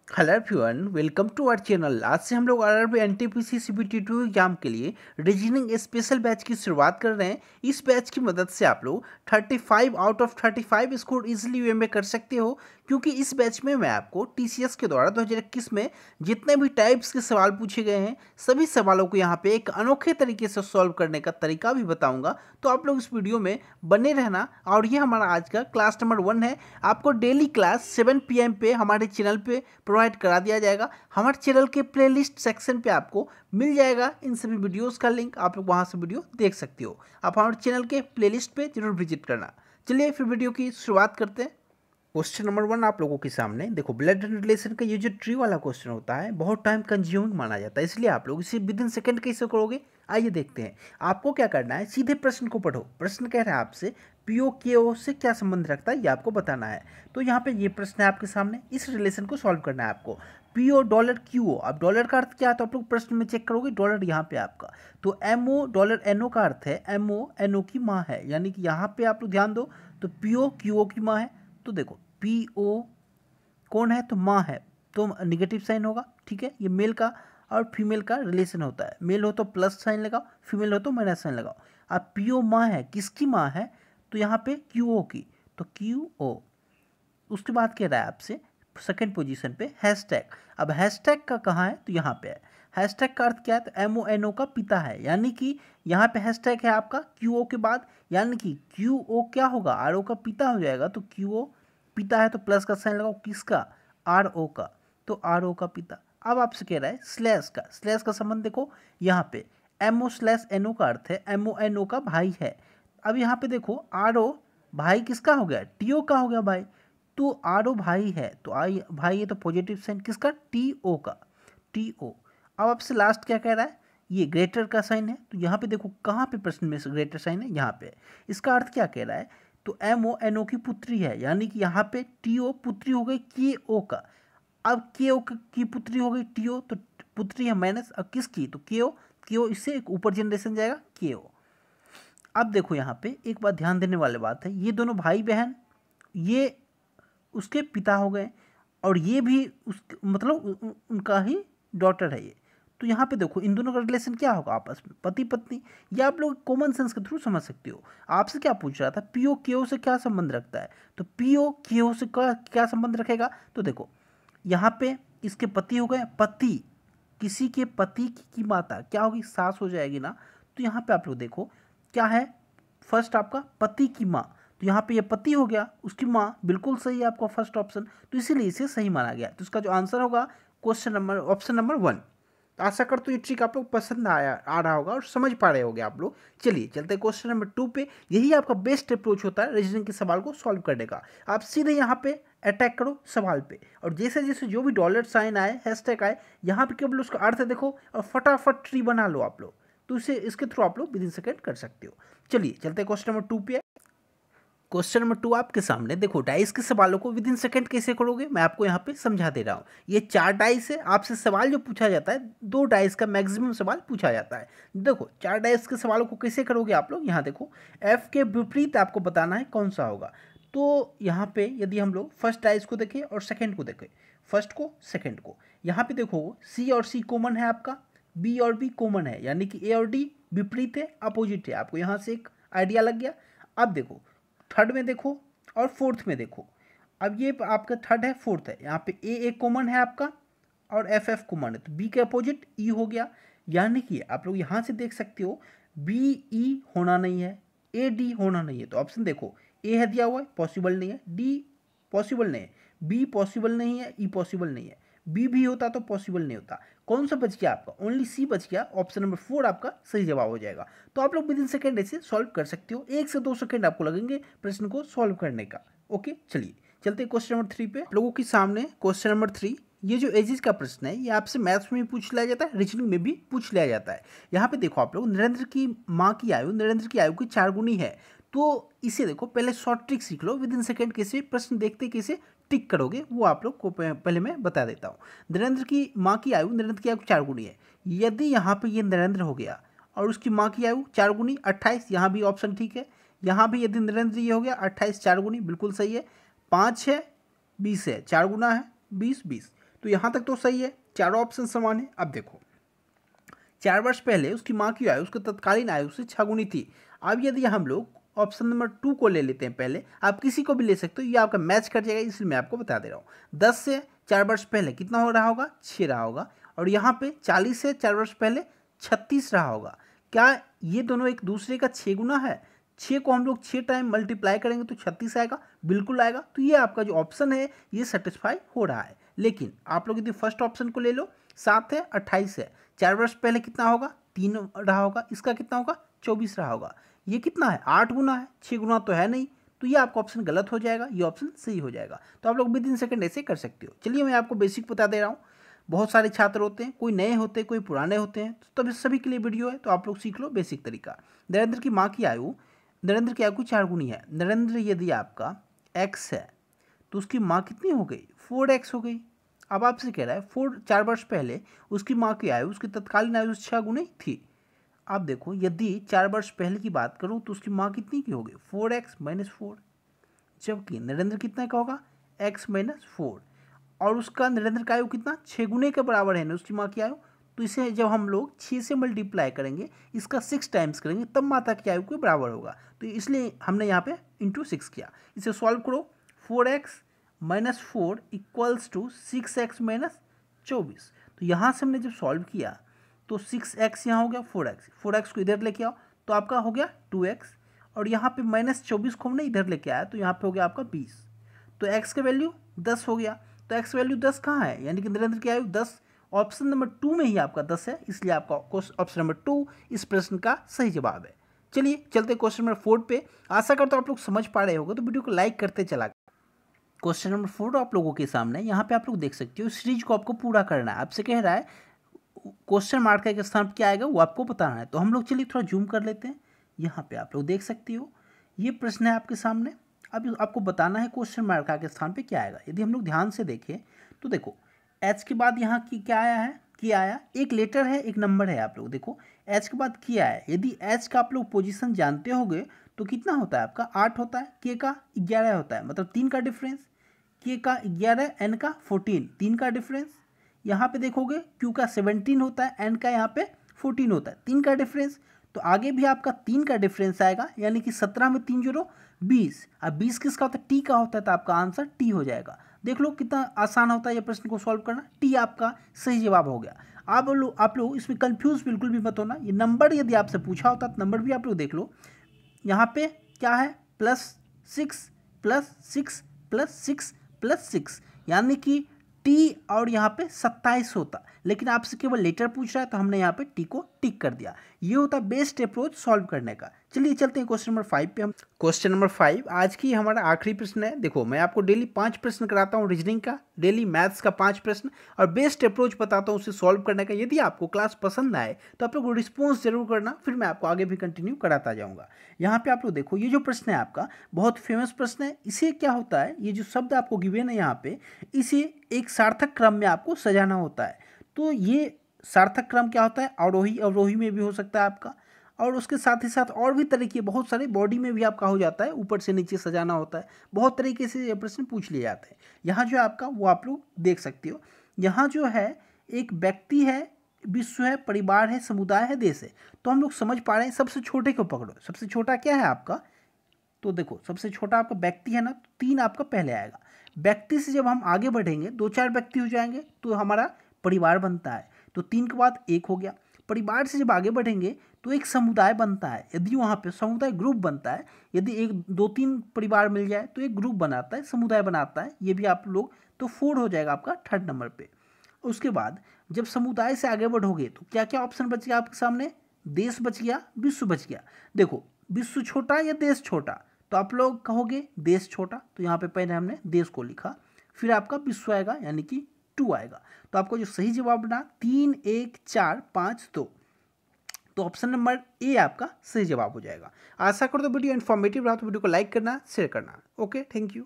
Hello everyone, welcome to our channel. आज से हम लोग आरआरबी एनटीपीसी सीबीटी 2 एग्जाम के लिए रीजनिंग स्पेशल बैच की शुरुआत कर रहे हैं। इस बैच की मदद से आप लोग 35 आउट ऑफ 35 स्कोर इजीली वे में कर सकते हो, क्योंकि इस बैच में मैं आपको टीसीएस के द्वारा 2021 में जितने भी टाइप्स के सवाल पूछे गए हैं सभी सवालों को यहाँ पे एक अनोखे तरीके से सॉल्व करने का तरीका भी बताऊँगा। तो आप लोग इस वीडियो में बने रहना। और ये हमारा आज का क्लास नंबर 1 है। आपको डेली क्लास 7 PM पे हमारे चैनल पे प्रोवाइड करा दिया जाएगा। हमारे चैनल के प्लेलिस्ट सेक्शन पे आपको मिल जाएगा इन सभी वीडियोस का लिंक। आप लोग वहां से वीडियो देख सकते हो। आप हमारे चैनल के प्लेलिस्ट पे जरूर विजिट करना। चलिए फिर वीडियो की शुरुआत करते हैं। क्वेश्चन नंबर 1 आप लोगों के सामने देखो। ब्लड रिलेशन का ये जो ट्री वाला क्वेश्चन होता है बहुत टाइम कंज्यूमिंग माना जाता है, इसलिए आप लोग इसे विद इन सेकंड कैसे करोगे आइए देखते हैं। आपको क्या करना है, सीधे प्रश्न को पढ़ो। प्रश्न कह रहा है आपसे पीओ केओ से क्या संबंध रखता है, ये आपको बताना है। तो यहाँ पे ये प्रश्न है आपके सामने, इस रिलेशन को सॉल्व करना है आपको। पीओ डॉलर क्यूओ, अब डॉलर का अर्थ क्या है तो आप लोग प्रश्न में चेक करोगे। डॉलर यहाँ पे आपका तो एमओ डॉलर एनओ का अर्थ है एमओ एनओ की माँ है, यानी कि यहाँ पे आप लोग ध्यान दो तो पीओ क्यूओ की माँ है। तो देखो पी ओ कौन है तो माँ है, तो निगेटिव साइन होगा। ठीक है, ये मेल का और फीमेल का रिलेशन होता है। मेल हो तो प्लस साइन लगाओ, फीमेल हो तो माइनस साइन लगाओ। अब पी ओ माँ है, किसकी माँ है तो यहाँ पे क्यू ओ की, तो क्यू ओ। उसके बाद कह रहा है आपसे सेकेंड पोजीशन पे हैशटैग। अब हैशटैग का कहाँ है तो यहाँ पे है। हैशटैग का अर्थ क्या है तो एम ओ एन ओ का पिता है, यानी कि यहाँ पे हैशटैग है आपका क्यू ओ के बाद, यानी कि क्यू ओ क्या होगा आर ओ का पिता हो जाएगा। तो क्यू ओ पिता है तो प्लस का साइन लगाओ, किसका आर ओ का, तो आर ओ का पिता। अब आपसे कह रहा है स्लैश का, स्लैश का संबंध देखो यहाँ पे M O slash N O का अर्थ है एम ओ एन ओ का भाई है। अब यहाँ पे देखो आर ओ भाई किसका हो गया टी ओ का हो गया भाई, तो आर ओ भाई है तो आई भाई है तो पॉजिटिव साइन किसका टी ओ का, टी ओ। अब आपसे लास्ट क्या कह रहा है, ये ग्रेटर का साइन है, तो यहाँ पे देखो कहाँ पे प्रश्न में ग्रेटर साइन है यहाँ पे। इसका अर्थ क्या कह रहा है तो एम ओ एन ओ की पुत्री है, यानी कि यहाँ पे टी ओ पुत्री हो गई के ओ का। अब के ओ की पुत्री हो गई टी ओ, तो पुत्री है माइनस, अब किसकी तो के ओ इससे एक ऊपर जनरेशन जाएगा के ओ। अब देखो यहाँ पे एक बात ध्यान देने वाली बात है, ये दोनों भाई बहन ये उसके पिता हो गए और ये भी उस मतलब उनका ही डॉटर है ये। तो यहाँ पे देखो इन दोनों का रिलेशन क्या होगा आपस में पति पत्नी। या आप लोग कॉमन सेंस के थ्रू समझ सकते हो। आपसे क्या पूछ रहा था पीओ केओ से क्या संबंध रखता है, तो पीओ केओ से क्या संबंध रखेगा तो देखो यहाँ पे इसके पति हो गए, पति किसी के पति की माता क्या होगी सास हो जाएगी ना। तो यहाँ पे आप लोग देखो क्या है फर्स्ट आपका पति की माँ, तो यहाँ पे ये पति हो गया, उसकी माँ बिल्कुल सही है आपका फर्स्ट ऑप्शन, तो इसीलिए इसे सही माना गया। तो इसका जो आंसर होगा क्वेश्चन नंबर ऑप्शन नंबर 1। आशा करता हूँ ये ट्रिक आप लोग पसंद आ रहा होगा और समझ पा रहे होगे आप लोग। चलिए चलते हैं क्वेश्चन नंबर 2 पे। यही आपका बेस्ट अप्रोच होता है रीजनिंग के सवाल को सॉल्व करने का। आप सीधे यहाँ पे अटैक करो सवाल पे, और जैसे जैसे जो भी डॉलर साइन आए हैशटैग आए यहाँ पे केवल उसका अर्थ देखो और फटाफट ट्री बना लो आप लोग। तो इसे इसके थ्रू आप लोग विद इन सेकेंड कर सकते हो। चलिए चलते हैं क्वेश्चन नंबर 2 पे। क्वेश्चन नंबर 2 आपके सामने देखो। डाइस के सवालों को विद इन सेकंड कैसे करोगे मैं आपको यहाँ पे समझा दे रहा हूँ। ये 4 डाइस है, आपसे सवाल जो पूछा जाता है 2 डाइस का मैक्सिमम सवाल पूछा जाता है। देखो 4 डाइस के सवालों को कैसे करोगे आप लोग, यहाँ देखो एफ के विपरीत आपको बताना है कौन सा होगा। तो यहाँ पे यदि हम लोग फर्स्ट डाइस को देखें और सेकेंड को देखें, फर्स्ट को सेकेंड को, यहाँ पे देखो सी और सी कॉमन है आपका, बी और बी कॉमन है, यानी कि ए और डी विपरीत है अपोजिट है। आपको यहाँ से एक आइडिया लग गया। अब देखो थर्ड में देखो और फोर्थ में देखो। अब ये आपका थर्ड है फोर्थ है, यहाँ पे ए कॉमन है आपका और एफ एफ कॉमन है, तो बी के अपोजिट ई हो गया। यानी कि आप लोग यहाँ से देख सकते हो बी ई होना नहीं है, ए डी होना नहीं है। तो ऑप्शन देखो ए है दिया हुआ है पॉसिबल नहीं है, डी पॉसिबल नहीं है, बी पॉसिबल नहीं है, ई पॉसिबल नहीं है, बी भी होता तो पॉसिबल नहीं होता। कौन सा बच गया आपका, ओनली सी बच गया। ऑप्शन नंबर 4 आपका सही जवाब हो जाएगा। तो आप लोग विद इन सेकेंड ऐसे सॉल्व कर सकते हो, 1 से 2 सेकेंड आपको लगेंगे प्रश्न को सॉल्व करने का। ओके चलिए चलते हैं क्वेश्चन नंबर 3 पे। आप लोगों के सामने क्वेश्चन नंबर 3, ये जो एजेस का प्रश्न है ये आपसे मैथ्स में भी पूछ लिया जाता है, रीजनिंग में भी पूछ लिया जाता है। यहाँ पे देखो आप लोग नरेंद्र की माँ की आयु नरेंद्र की आयु की 4 गुनी है। तो इसे देखो पहले शॉर्ट ट्रिक सीख लो, विद इन सेकेंड कैसे प्रश्न देखते कैसे टिक करोगे वो आप लोग को पहले मैं बता देता हूँ। नरेंद्र की माँ की आयु नरेंद्र की आयु 4 गुनी है। यदि यहाँ पे ये नरेंद्र हो गया और उसकी माँ की आयु 4 गुनी 28, यहाँ भी ऑप्शन ठीक है। यहाँ भी यदि नरेंद्र ये हो गया 28 4 गुनी बिल्कुल सही है। 5 है 20 है, 4 गुना है 20 20। तो यहाँ तक तो सही है, चारों ऑप्शन समान है। अब देखो 4 वर्ष पहले उसकी माँ की आयु उसके तत्कालीन आयु से 6 गुनी थी। अब यदि हम लोग ऑप्शन नंबर 2 को ले लेते हैं पहले, आप किसी को भी ले सकते हो, ये आपका मैच कर जाएगा, इसलिए मैं आपको बता दे रहा हूँ। 10 से 4 वर्ष पहले कितना हो रहा होगा, 6 रहा होगा, और यहाँ पे 40 से 4 वर्ष पहले 36 रहा होगा। क्या ये दोनों एक दूसरे का 6 गुना है? 6 को हम लोग 6 टाइम मल्टीप्लाई करेंगे तो 36 आएगा, बिल्कुल आएगा। तो ये आपका जो ऑप्शन है ये सेटिस्फाई हो रहा है। लेकिन आप लोग यदि फर्स्ट ऑप्शन को ले लो, 7 है 28 है, 4 वर्ष पहले कितना होगा, 3 रहा होगा, इसका कितना होगा, 24 रहा होगा। ये कितना है, 8 गुना है, 6 गुना तो है नहीं, तो ये आपका ऑप्शन गलत हो जाएगा, ये ऑप्शन सही हो जाएगा। तो आप लोग विद इन सेकंड ऐसे कर सकते हो। चलिए मैं आपको बेसिक बता दे रहा हूँ। बहुत सारे छात्र होते हैं, कोई नए होते हैं, कोई पुराने होते हैं, तो तब सभी के लिए वीडियो है, तो आप लोग सीख लो बेसिक तरीका। नरेंद्र की माँ की आयु, नरेंद्र की आयु 4 गुनी है। नरेंद्र यदि आपका x है तो उसकी माँ कितनी हो गई, 4x हो गई। अब आपसे कह रहा है 4 वर्ष पहले उसकी माँ की आयु उसकी तत्कालीन आयु 6 गुनी थी। आप देखो यदि 4 वर्ष पहले की बात करूं तो उसकी माँ कितनी की होगी, 4x - 4, जबकि नरेंद्र कितना का होगा, x - 4, और उसका नरेंद्र का आयु कितना, 6 गुने के बराबर है ना उसकी माँ की आयु। तो इसे जब हम लोग 6 से मल्टीप्लाई करेंगे, इसका 6 टाइम्स करेंगे, तब माता की आयु के बराबर होगा। तो इसलिए हमने यहाँ पे इंटू 6 किया। इसे सॉल्व करो, 4x - 4 = 6x - 24। तो यहाँ से हमने जब सॉल्व किया तो 6x यहाँ हो गया 4x को इधर लेके आओ तो आपका हो गया 2x, और यहाँ पे -24 को हमने इधर लेके आया तो यहाँ पे हो गया आपका 20। तो x का वैल्यू 10 हो गया। तो x वैल्यू 10 कहाँ है, यानी कि नरेंद्र की आयु 10 ऑप्शन नंबर 2 में ही आपका 10 है, इसलिए आपका ऑप्शन नंबर 2 इस प्रश्न का सही जवाब है। चलिए चलते क्वेश्चन नंबर 4 पे। आशा करता हूँ आप लोग समझ पा रहे होगे, तो वीडियो को लाइक करते चला। क्वेश्चन नंबर 4 आप लोगों के सामने, यहाँ पे आप लोग देख सकते हो सीरीज को आपको पूरा करना है। आपसे कह रहा है क्वेश्चन मार्क का एक स्थान पर क्या आएगा वो आपको बताना है। तो हम लोग चलिए थोड़ा जूम कर लेते हैं। यहाँ पे आप लोग देख सकते हो ये प्रश्न है आपके सामने। अब आपको बताना है क्वेश्चन मार्क के स्थान पे क्या आएगा। यदि हम लोग ध्यान से देखें तो देखो एच के बाद यहाँ की क्या आया है, किया आया, एक लेटर है एक नंबर है। आप लोग देखो एच के बाद किया है, यदि एच का आप लोग पोजीशन जानते होंगे तो कितना होता है आपका 8 होता है, के का 11 होता है, मतलब 3 का डिफरेंस, के का 11, एन का 14, 3 का डिफरेंस। यहाँ पे देखोगे क्यू का 17 होता है, एन का यहाँ पे 14 होता है, 3 का डिफरेंस। तो आगे भी आपका 3 का डिफरेंस आएगा, यानी कि 17 में 3 0 20। अब 20 किसका होता है, टी का होता है, तो आपका आंसर टी हो जाएगा। देख लो कितना आसान होता है ये प्रश्न को सॉल्व करना, टी आपका सही जवाब हो गया। आप लोग इसमें कंफ्यूज बिल्कुल भी मत होना। ये नंबर यदि आपसे पूछा होता तो नंबर भी आप लोग देख लो, यहाँ पे क्या है, +6 +6 +6 +6, यानी कि टी और यहाँ पे 27 होता, लेकिन आपसे केवल लेटर पूछ रहा है तो हमने यहाँ पे टी को टिक कर दिया। ये होता बेस्ट अप्रोच सॉल्व करने का। चलिए चलते हैं क्वेश्चन नंबर 5 पे। हम क्वेश्चन नंबर 5 आज की हमारा आखिरी प्रश्न है। देखो मैं आपको डेली 5 प्रश्न कराता हूँ रीजनिंग का, डेली मैथ्स का 5 प्रश्न, और बेस्ट अप्रोच बताता हूँ उसे सॉल्व करने का। यदि आपको क्लास पसंद आए तो आप लोग रिस्पॉन्स जरूर करना, फिर मैं आपको आगे भी कंटिन्यू कराता जाऊँगा। यहाँ पे आप लोग देखो ये जो प्रश्न है आपका बहुत फेमस प्रश्न है। इसे क्या होता है, ये जो शब्द आपको गिवन है यहाँ पे, इसे एक सार्थक क्रम में आपको सजाना होता है। तो ये सार्थक क्रम क्या होता है, आरोही अवरोही में भी हो सकता है आपका, और उसके साथ ही साथ और भी तरीके बहुत सारे, बॉडी में भी आपका हो जाता है, ऊपर से नीचे सजाना होता है, बहुत तरीके से ये प्रश्न पूछ लिए जाते हैं। यहाँ जो आपका वो आप लोग देख सकते हो, यहाँ जो है एक व्यक्ति है, विश्व है, परिवार है, समुदाय है, देश है। तो हम लोग समझ पा रहे हैं, सबसे छोटे को पकड़ो। सबसे छोटा क्या है आपका, तो देखो सबसे छोटा आपका व्यक्ति है ना, तो 3 आपका पहले आएगा। व्यक्ति से जब हम आगे बढ़ेंगे 2-4 व्यक्ति हो जाएंगे तो हमारा परिवार बनता है, तो 3 के बाद 1 हो गया। परिवार से जब आगे बढ़ेंगे तो एक समुदाय बनता है, यदि वहाँ पे समुदाय ग्रुप बनता है, यदि 1-2-3 परिवार मिल जाए तो एक ग्रुप बनाता है, समुदाय बनाता है, ये भी आप लोग, तो 4 हो जाएगा आपका 3rd नंबर पे। उसके बाद जब समुदाय से आगे बढ़ोगे तो क्या क्या ऑप्शन बच गया आपके सामने, देश बच गया, विश्व बच गया। देखो विश्व छोटा या देश छोटा, तो आप लोग कहोगे देश छोटा, तो यहाँ पे पहले हमने देश को लिखा, फिर आपका विश्व आएगा यानी कि 2 आएगा। तो आपको जो सही जवाब बना 3 1 4 5 2, तो ऑप्शन नंबर ए आपका सही जवाब हो जाएगा। आशा करता हूं वीडियो इन्फॉर्मेटिव रहा, तो वीडियो को लाइक करना, शेयर करना। Okay, thank you.